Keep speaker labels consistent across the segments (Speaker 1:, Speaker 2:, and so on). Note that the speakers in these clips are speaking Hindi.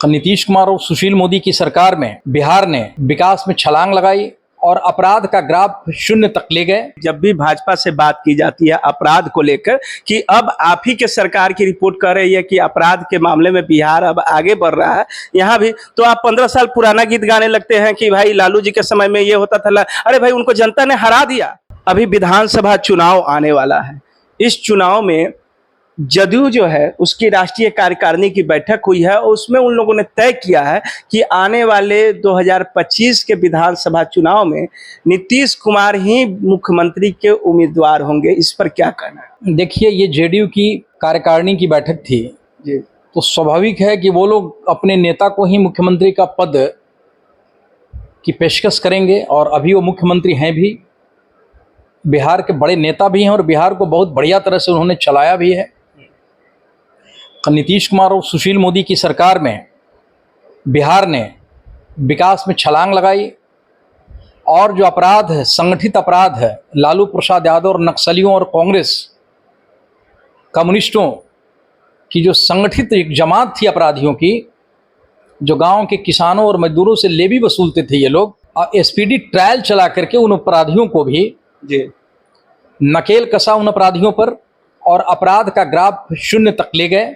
Speaker 1: नीतीश कुमार और सुशील मोदी की सरकार में बिहार ने विकास में छलांग लगाई और अपराध का ग्राफ शून्य तक ले गए।
Speaker 2: जब भी भाजपा से बात की जाती है अपराध को लेकर कि अब आप ही के सरकार की रिपोर्ट कर रही है कि अपराध के मामले में बिहार अब आगे बढ़ रहा है, यहाँ भी तो आप 15 साल पुराना गीत गाने लगते हैं कि भाई लालू जी के समय में ये होता था। अरे भाई उनको जनता ने हरा दिया। अभी विधानसभा चुनाव आने वाला है। इस चुनाव में जदयू जो है उसकी राष्ट्रीय कार्यकारिणी की बैठक हुई है और उसमें उन लोगों ने तय किया है कि आने वाले 2025 के विधानसभा चुनाव में नीतीश कुमार ही मुख्यमंत्री के उम्मीदवार होंगे। इस पर क्या कहना है?
Speaker 1: देखिए, ये जेडीयू की कार्यकारिणी की बैठक थी
Speaker 2: जी,
Speaker 1: तो स्वाभाविक है कि वो लोग अपने नेता को ही मुख्यमंत्री का पद की पेशकश करेंगे और अभी वो मुख्यमंत्री हैं भी, बिहार के बड़े नेता भी हैं और बिहार को बहुत बढ़िया तरह से उन्होंने चलाया भी है। नीतीश कुमार और सुशील मोदी की सरकार में बिहार ने विकास में छलांग लगाई और जो अपराध है, संगठित अपराध है, लालू प्रसाद यादव और नक्सलियों और कांग्रेस कम्युनिस्टों की जो संगठित एक जमात थी अपराधियों की, जो गांव के किसानों और मजदूरों से लेवी वसूलते थे ये लोग, एसपीडी ट्रायल चला करके उन अपराधियों को भी नकेल कसा उन अपराधियों पर और अपराध का ग्राफ शून्य तक ले गए।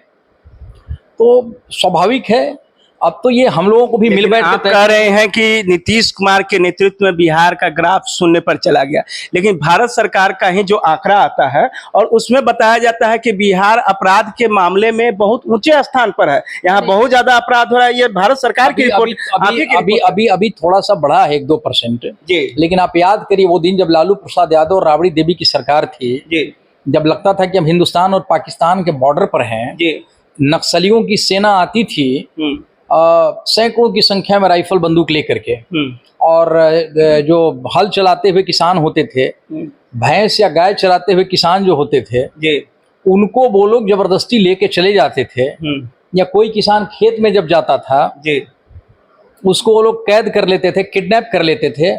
Speaker 1: तो स्वाभाविक है अब तो ये हम लोगों को भी मिल बैठ
Speaker 2: आप कह रहे हैं कि नीतीश कुमार के नेतृत्व में बिहार का ग्राफ शून्य पर चला गया, लेकिन भारत सरकार का ही जो आंकड़ा आता है और उसमें बताया जाता है कि बिहार अपराध के मामले में बहुत ऊंचे स्थान पर है। यहाँ बहुत ज्यादा अपराध हो रहा है। ये भारत सरकार की रिपोर्ट
Speaker 1: अभी थोड़ा सा बढ़ा है 1-2%
Speaker 2: जी,
Speaker 1: लेकिन आप याद करिए वो दिन जब लालू प्रसाद यादव और राबड़ी देवी की सरकार थी
Speaker 2: जी,
Speaker 1: जब लगता था कि हम हिंदुस्तान और पाकिस्तान के बॉर्डर पर हैं, नक्सलियों की सेना आती थी सैकड़ों की संख्या में राइफल बंदूक लेकर के, और जो हल चलाते हुए किसान होते थे, भैंस या गाय चलाते हुए किसान जो होते थे, उनको वो लोग जबरदस्ती लेके चले जाते थे। या कोई किसान खेत में जब जाता था उसको वो लोग कैद कर लेते थे, किडनैप कर लेते थे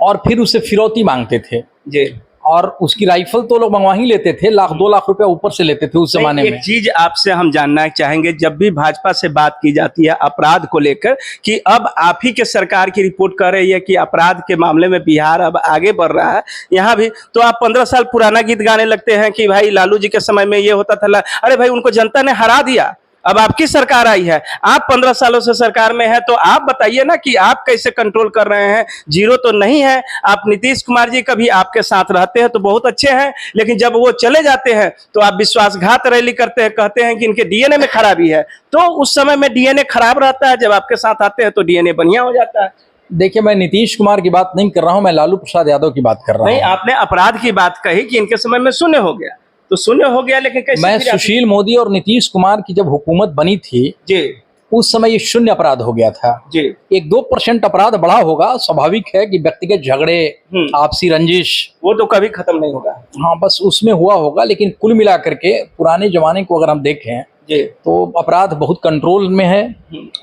Speaker 1: और फिर उससे फिरौती मांगते थे। और उसकी राइफल तो लोग मंगवा ही लेते थे, 1-2 लाख रुपया ऊपर से लेते थे उस जमाने में।
Speaker 2: एक चीज आपसे हम जानना चाहेंगे, जब भी भाजपा से बात की जाती है अपराध को लेकर कि अब आप ही के सरकार की रिपोर्ट कर रही है कि अपराध के मामले में बिहार अब आगे बढ़ रहा है, यहाँ भी तो आप 15 साल पुराना गीत गाने लगते हैं कि भाई लालू जी के समय में ये होता था। अरे भाई उनको जनता ने हरा दिया। अब आपकी सरकार आई है, आप 15 सालों से सरकार में है, तो आप बताइए ना कि आप कैसे कंट्रोल कर रहे हैं। जीरो तो नहीं है। आप नीतीश कुमार जी कभी आपके साथ रहते हैं तो बहुत अच्छे हैं, लेकिन जब वो चले जाते हैं तो आप विश्वासघात रैली करते हैं, कहते हैं कि इनके डीएनए में खराबी है। तो उस समय में डीएनए खराब रहता है, जब आपके साथ आते हैं तो डीएनए बढ़िया हो जाता है।
Speaker 1: देखिए, मैं नीतीश कुमार की बात नहीं कर रहा हूं, मैं लालू प्रसाद यादव की बात कर रहा हूं।
Speaker 2: नहीं, आपने अपराध की बात कही कि इनके समय में शून्य हो गया, तो शून्य हो गया, लेकिन कैसे?
Speaker 1: मैं सुशील मोदी और नीतीश कुमार की जब हुकूमत बनी थी उस समय ये शून्य अपराध हो गया था। 1-2% अपराध बढ़ा होगा। स्वाभाविक है कि व्यक्तिगत झगड़े, आपसी रंजिश, वो तो कभी खत्म नहीं होगा। हाँ, बस उसमें हुआ होगा, लेकिन कुल मिलाकर के पुराने जमाने को अगर हम देखें तो अपराध बहुत कंट्रोल में है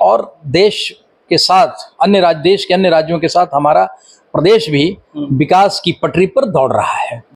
Speaker 1: और देश के साथ देश के अन्य राज्यों के साथ हमारा प्रदेश भी विकास की पटरी पर दौड़ रहा है।